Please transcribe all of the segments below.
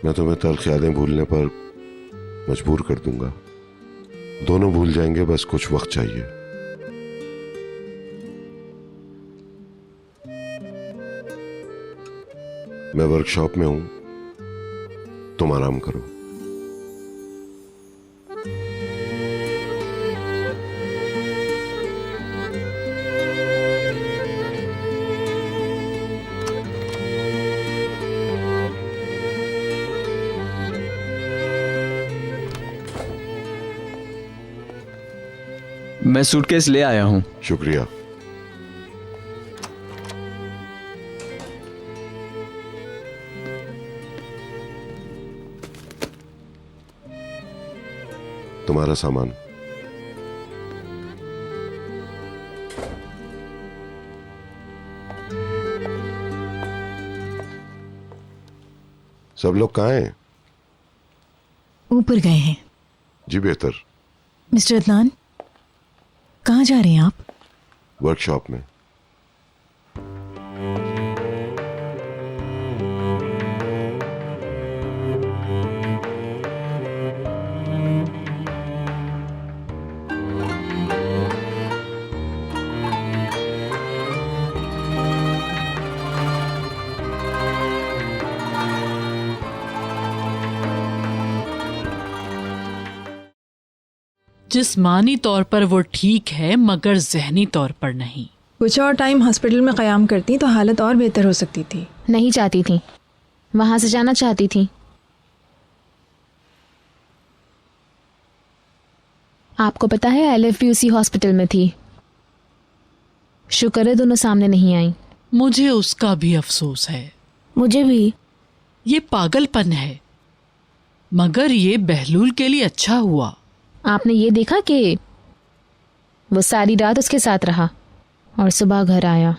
मैं तुम्हें तल्ख यादें भूलने पर मजबूर कर दूंगा। दोनों भूल जाएंगे, बस कुछ वक्त चाहिए। मैं वर्कशॉप में हूं, तुम आराम करो। मैं सूटकेस ले आया हूं। शुक्रिया। तुम्हारा सामान। सब लोग कहाँ हैं? ऊपर गए हैं। जी बेहतर। मिस्टर अदनान, कहाँ जा रहे हैं आप? वर्कशॉप में। जिस्मानी तौर पर वो ठीक है मगर जहनी तौर पर नहीं। कुछ और टाइम हॉस्पिटल में क़याम करती तो हालत और बेहतर हो सकती थी। नहीं चाहती थी, वहां से जाना चाहती थी। आपको पता है एलिफ भी उसी हॉस्पिटल में थी। शुक्र है दोनों सामने नहीं आई। मुझे उसका भी अफसोस है। मुझे भी। ये पागलपन है, मगर ये बहलूल के लिए अच्छा हुआ। आपने ये देखा कि वो सारी रात उसके साथ रहा और सुबह घर आया।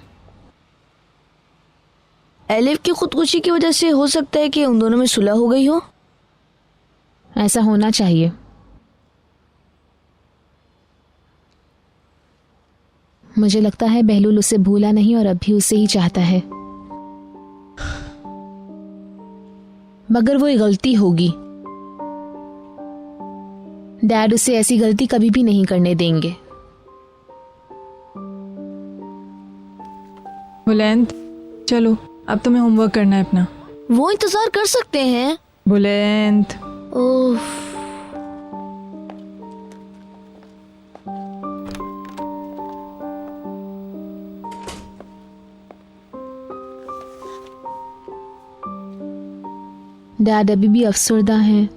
एलिफ की खुदकुशी की वजह से हो सकता है कि उन दोनों में सुलह हो गई हो। ऐसा होना चाहिए। मुझे लगता है बहलूल उसे भूला नहीं और अब भी उसे ही चाहता है, मगर वो एक गलती होगी। डैड उसे ऐसी गलती कभी भी नहीं करने देंगे। बुलंद, चलो अब तुम्हें होमवर्क करना है अपना। वो इंतजार कर सकते हैं। बुलंद। ओह, डैड अभी भी अफसरदा हैं।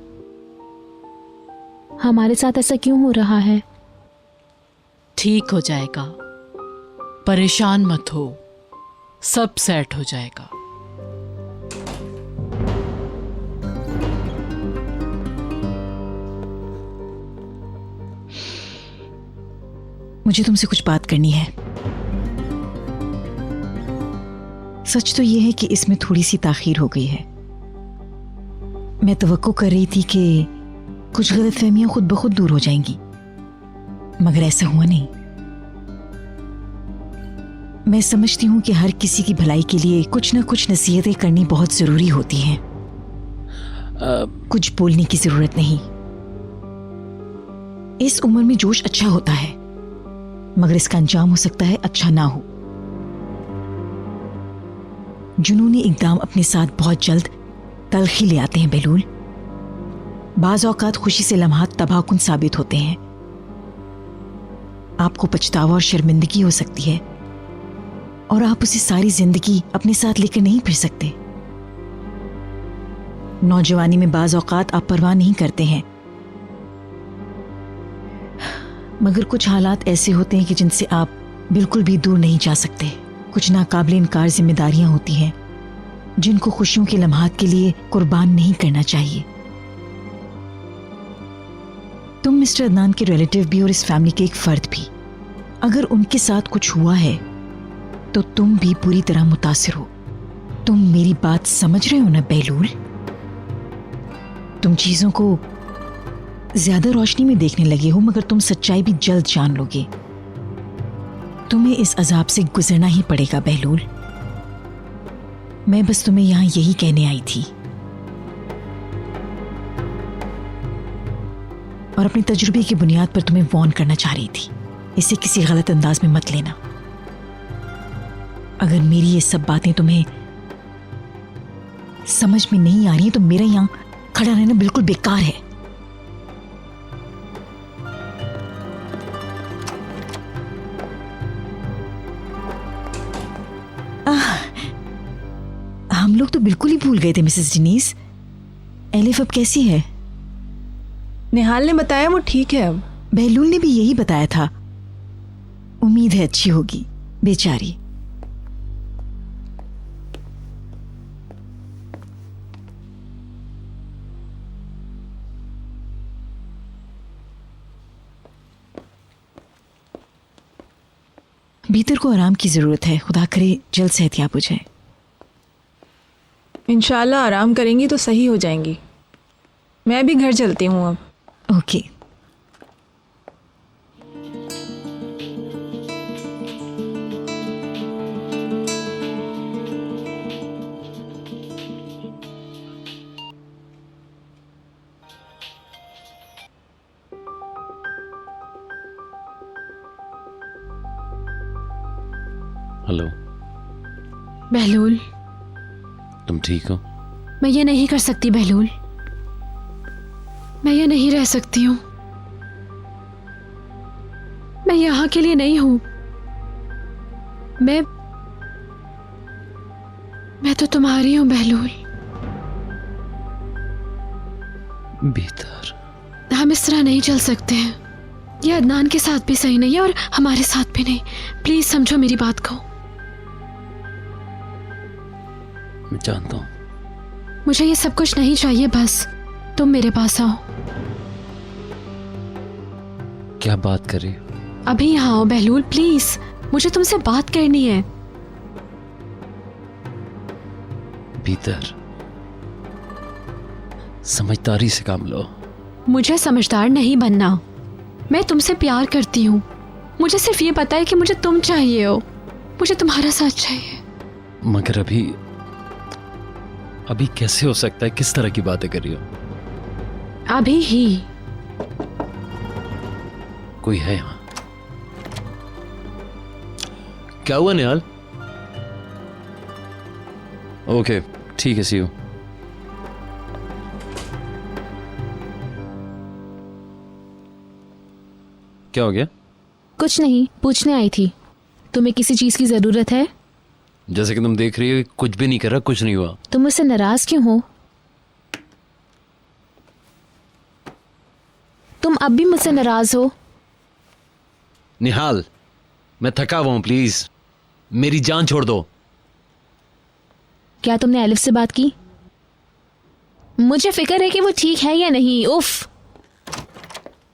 हमारे साथ ऐसा क्यों हो रहा है? ठीक हो जाएगा, परेशान मत हो, सब सेट हो जाएगा। मुझे तुमसे कुछ बात करनी है। सच तो यह है कि इसमें थोड़ी सी ताखीर हो गई है। मैं तवक्को कर रही थी कि कुछ गलतफहमियां खुद ब खुद दूर हो जाएंगी, मगर ऐसा हुआ नहीं। मैं समझती हूं कि हर किसी की भलाई के लिए कुछ ना कुछ नसीहतें करनी बहुत जरूरी होती हैं। कुछ बोलने की जरूरत नहीं। इस उम्र में जोश अच्छा होता है, मगर इसका अंजाम हो सकता है अच्छा ना हो। जुनूनी इक़दाम अपने साथ बहुत जल्द तलखी ले आते हैं बहलूल। बाज़ औक़ात खुशी से लम्हात तबाहकुन साबित होते हैं। आपको पछतावा और शर्मिंदगी हो सकती है और आप उसे सारी जिंदगी अपने साथ लेकर नहीं फिर सकते। नौजवानी में बाज़ औक़ात आप परवाह नहीं करते हैं, मगर कुछ हालात ऐसे होते हैं कि जिनसे आप बिल्कुल भी दूर नहीं जा सकते। कुछ नाकाबिल इनकार जिम्मेदारियां होती हैं जिनको खुशियों के लम्हात के लिए कुर्बान नहीं करना चाहिए। तुम मिस्टर अदनान के रिलेटिव भी और इस फैमिली के एक फर्द भी। अगर उनके साथ कुछ हुआ है तो तुम भी पूरी तरह मुतासिर हो। तुम मेरी बात समझ रहे हो ना बहलूल? तुम चीजों को ज्यादा रोशनी में देखने लगे हो, मगर तुम सच्चाई भी जल्द जान लोगे। तुम्हें इस अजाब से गुजरना ही पड़ेगा बहलूल। मैं बस तुम्हें यहां यही कहने आई थी। और अपने तजुर्बे की बुनियाद पर तुम्हें वॉर्न करना चाह रही थी। इसे किसी गलत अंदाज में मत लेना। अगर मेरी ये सब बातें तुम्हें समझ में नहीं आ रही तो मेरा यहां खड़ा रहना बिल्कुल बेकार है। हम लोग तो बिल्कुल ही भूल गए थे मिसेस डिनीज। एलिफ अब कैसी है? निहाल ने बताया वो ठीक है अब। बहलूल ने भी यही बताया था। उम्मीद है अच्छी होगी, बेचारी। भीतर को आराम की जरूरत है। खुदा करे जल्द सेहतयाब हो जाए। इंशाल्लाह आराम करेंगी तो सही हो जाएंगी। मैं भी घर चलती हूँ अब। ओके। हेलो, बहलूल, तुम ठीक हो? मैं ये नहीं कर सकती बहलूल, मैं ये नहीं रह सकती हूँ। मैं यहाँ के लिए नहीं हूँ। मैं तो तुम्हारी हूँ बहलूल। भीतर हम इस तरह नहीं चल सकते हैं। ये अदनान के साथ भी सही नहीं है और हमारे साथ भी नहीं। प्लीज समझो मेरी बात को। मैं जानता हूँ। मुझे ये सब कुछ नहीं चाहिए, बस तुम मेरे पास आओ। क्या बात कर रही हो? अभी यहाँ आओ बहलूल, प्लीज। मुझे तुमसे बात करनी है। भीतर समझदारी से काम लो। मुझे समझदार नहीं बनना। मैं तुमसे प्यार करती हूँ। मुझे सिर्फ ये पता है कि मुझे तुम चाहिए हो। मुझे तुम्हारा साथ चाहिए। मगर अभी कैसे हो सकता है? किस तरह की बातें कर रही हो? अभी ही। कोई है यहाँ? क्या हुआ निहाल? ओके, ठीक है, सी यू। क्या हो गया? कुछ नहीं, पूछने आई थी। तुम्हें किसी चीज की जरूरत है? जैसे कि तुम देख रही हो, कुछ भी नहीं कर रहा, कुछ नहीं हुआ। तुम मुझसे नाराज क्यों हो? तुम अब भी मुझसे नाराज हो? निहाल, मैं थका हुआ हूं, प्लीज मेरी जान छोड़ दो। क्या तुमने एलिफ से बात की? मुझे फिक्र है कि वो ठीक है या नहीं। उफ।